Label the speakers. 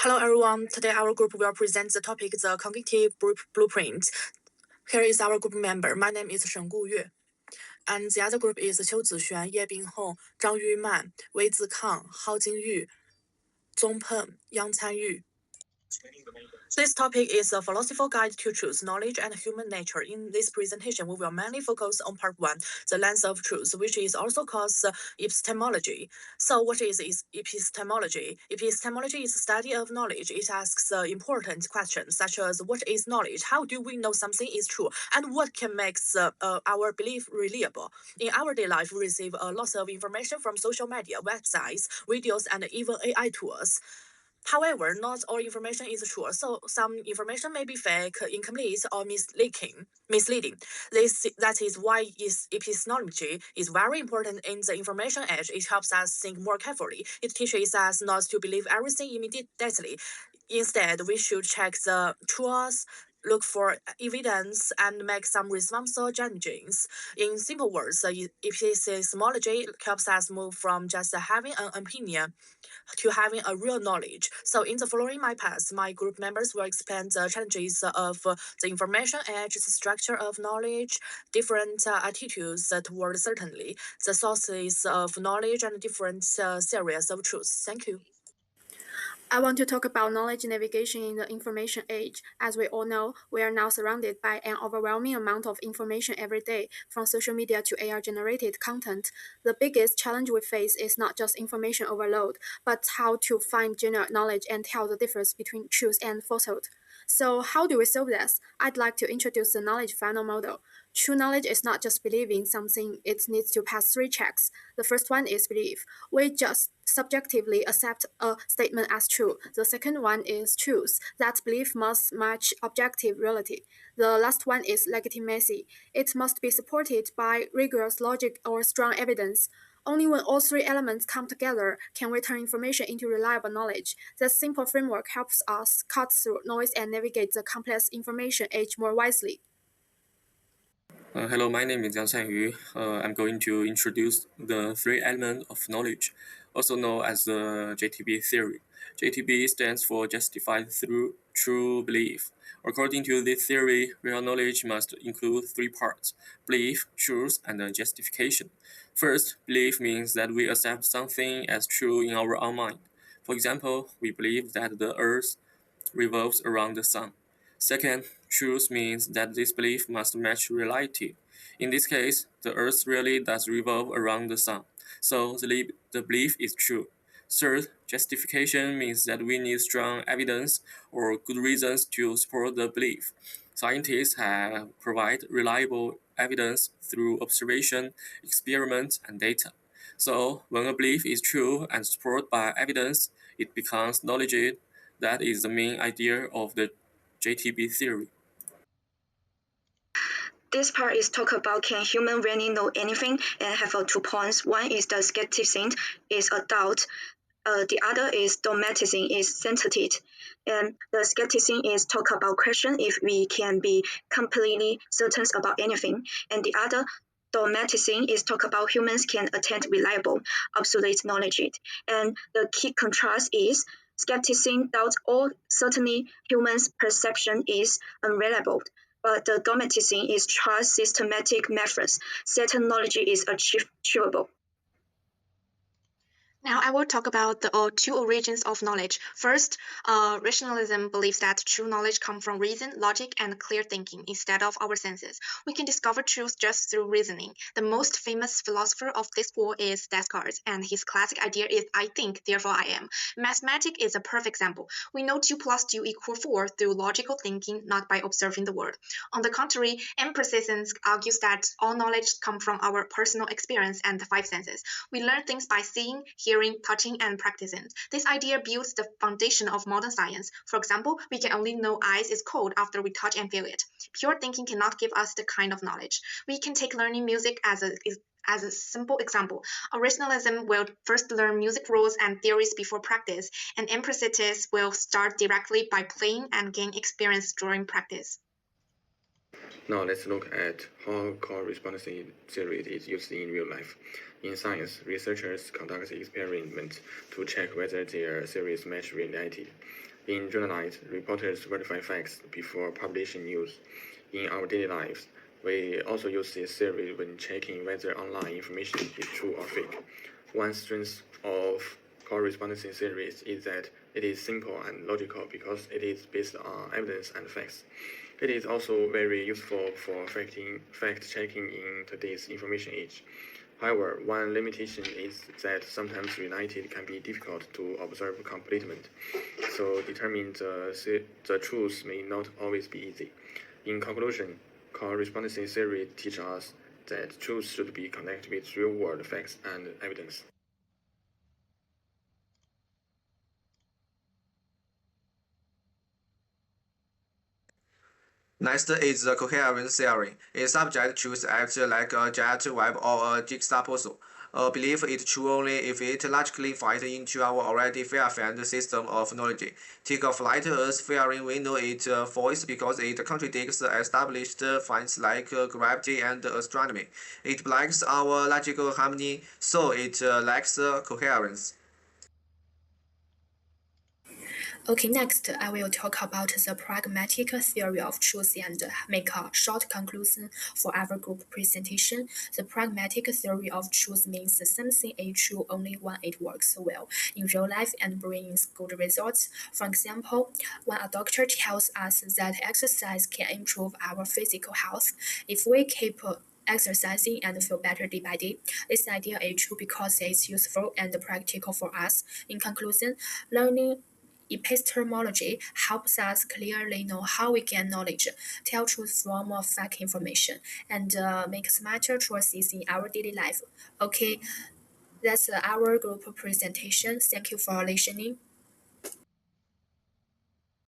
Speaker 1: Hello everyone, today our group will present the topic the cognitive blueprint. Here is our group member, my name is Shen Guyue. And the other group is Qiu Zixuan, Ye Binghong, Zhang Yuman, Wei Zikang, Hao Jingyu, Zong Peng, Yang Canyu. This topic is a philosophical guide to truth, knowledge, and human nature. In this presentation, we will mainly focus on part 1, the lens of truth, which is also called epistemology. So what is epistemology? Epistemology is the study of knowledge. It asks important questions such as what is knowledge, how do we know something is true, and what can make our belief reliable. In our daily life, we receive a lot of information from social media, websites, videos, and even AI tools. However, not all information is true, so some information may be fake, incomplete, or misleading. That is why epistemology is very important in the information age. It helps us think more carefully. It teaches us not to believe everything immediately. Instead, we should check the truth, look for evidence, and make some responsible judgments. In simple words, epistemology helps us move from just having an opinion to having a real knowledge. So in the following my path, my group members will explain the challenges of the information age, the structure of knowledge, different attitudes toward certainty, the sources of knowledge, and different theories of truth. Thank you.
Speaker 2: I want to talk about knowledge navigation in the information age. As we all know, we are now surrounded by an overwhelming amount of information every day, from social media to AI-generated content. The biggest challenge we face is not just information overload, but how to find genuine knowledge and tell the difference between truth and falsehood. So how do we solve this? I'd like to introduce the knowledge funnel model. True knowledge is not just believing something, it needs to pass 3 checks. The first one is belief. We just subjectively accept a statement as true. The second one is truth. That belief must match objective reality. The last one is legitimacy. It must be supported by rigorous logic or strong evidence. Only when all 3 elements come together can we turn information into reliable knowledge. This simple framework helps us cut through noise and navigate the complex information age more wisely.
Speaker 3: Hello, my name is Yang Xianyu. I'm going to introduce the 3 elements of knowledge, also known as the JTB theory. JTB stands for justified through true belief. According to this theory, real knowledge must include 3 parts: belief, truth, and justification. First, belief means that we accept something as true in our own mind. For example, we believe that the earth revolves around the sun. Second, truth means that this belief must match reality. In this case, the earth really does revolve around the sun, so the belief is true. Third, justification means that we need strong evidence or good reasons to support the belief. Scientists have provided reliable evidence through observation, experiments, and data. So, when a belief is true and supported by evidence, it becomes knowledge. That is the main idea of the JTB theory.
Speaker 4: This part is talk about can human really know anything, and have 2 points. One is the skepticism is a doubt. The other is dogmatism is certainty. And the skepticism is talk about question if we can be completely certain about anything. And the other dogmatism is talk about humans can attain reliable, absolute knowledge. And the key contrast is skepticism doubts all certainly humans' perception is unreliable. But the dogmatism is trust systematic methods. Certain knowledge is achievable.
Speaker 5: Now I will talk about the 2 origins of knowledge. First, rationalism believes that true knowledge comes from reason, logic, and clear thinking instead of our senses. We can discover truth just through reasoning. The most famous philosopher of this school is Descartes, and his classic idea is I think, therefore I am. Mathematics is a perfect example. We know 2 + 2 = 4 through logical thinking, not by observing the world. On the contrary, empiricism argues that all knowledge comes from our personal experience and the 5 senses. We learn things by seeing, hearing, touching, and practicing. This idea builds the foundation of modern science. For example, we can only know ice is cold after we touch and feel it. Pure thinking cannot give us the kind of knowledge. We can take learning music as a simple example. Rationalism will first learn music rules and theories before practice, and empiricists will start directly by playing and gain experience during practice.
Speaker 6: Now let's look at how core response theory is used in real life. In science, researchers conduct experiments to check whether their theories match reality. In journalism, reporters verify facts before publishing news. In our daily lives, we also use this theory when checking whether online information is true or fake. One strength of correspondence theories is that it is simple and logical because it is based on evidence and facts. It is also very useful for fact-checking in today's information age. However, one limitation is that sometimes reality can be difficult to observe completely, so determining the truth may not always be easy. In conclusion, correspondence theory teaches us that truth should be connected with real-world facts and evidence.
Speaker 7: Next is the coherence theory. A subject chooses act like a jet web or a jigsaw puzzle. A belief is true only if it logically fits into our already well-defined system of knowledge. Take a flight as fearing we know it false because it contradicts established facts like gravity and astronomy. It breaks our logical harmony, so it lacks coherence.
Speaker 2: Okay, next I will talk about the pragmatic theory of truth and make a short conclusion for our group presentation. The pragmatic theory of truth means something is true only when it works well in real life and brings good results. For example, when a doctor tells us that exercise can improve our physical health, if we keep exercising and feel better day by day. This idea is true because it's useful and practical for us. In conclusion, learning epistemology helps us clearly know how we gain knowledge, tell truth from fake information, and make smarter choices in our daily life. Okay, that's our group presentation. Thank you for listening.